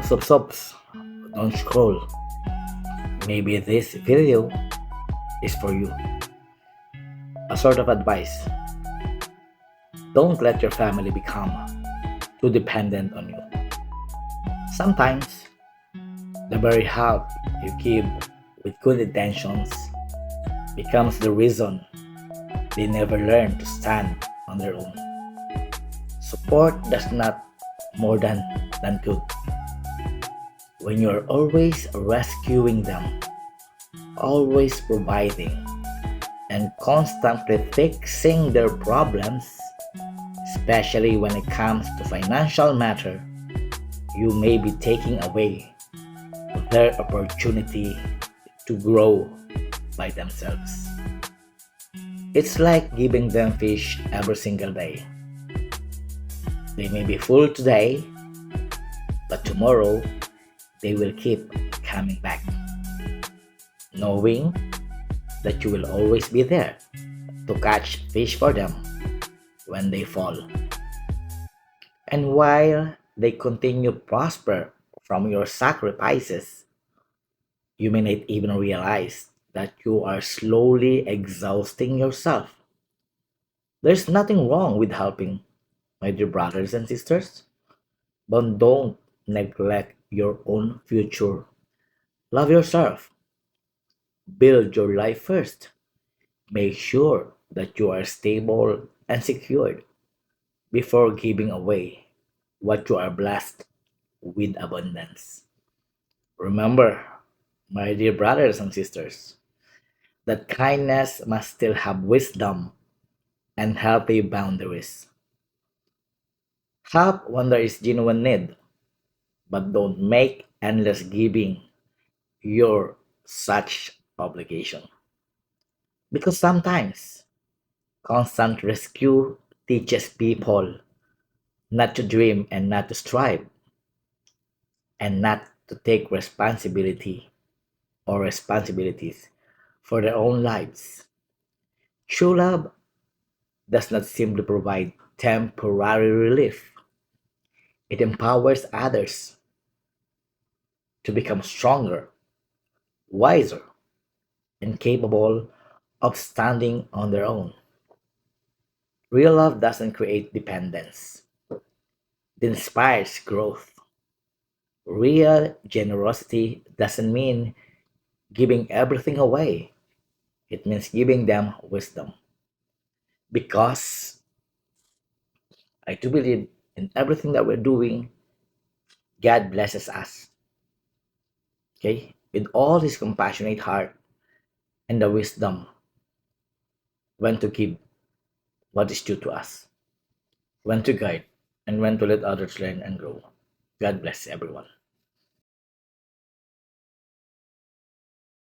Subs, don't scroll. Maybe this video is for you. A sort of advice. Don't let your family become too dependent on you. Sometimes, the very help you give with good intentions becomes the reason they never learn to stand on their own. Support does not more than good. When you're always rescuing them, always providing, and constantly fixing their problems, especially when it comes to financial matter, you may be taking away their opportunity to grow by themselves. It's like giving them fish every single day. They may be full today, but tomorrow they will keep coming back, knowing that you will always be there to catch fish for them when they fall. And while they continue to prosper from your sacrifices, you may not even realize that you are slowly exhausting yourself. There's nothing wrong with helping, my dear brothers and sisters, but don't neglect your own future. Love yourself. Build your life first. Make sure that you are stable and secured before giving away what you are blessed with abundance. Remember, my dear brothers and sisters, that kindness must still have wisdom and healthy boundaries. Help when there is genuine need, but don't make endless giving your such obligation. Because sometimes constant rescue teaches people not to dream and not to strive and not to take responsibility or responsibilities for their own lives. True love does not simply provide temporary relief, it empowers others to become stronger, wiser, and capable of standing on their own. Real love doesn't create dependence, it inspires growth. Real generosity doesn't mean giving everything away, it means giving them wisdom. Because I do believe in everything that we're doing, God blesses us, okay? With all His compassionate heart and the wisdom when to give what is due to us, when to guide, and when to let others learn and grow. God bless everyone.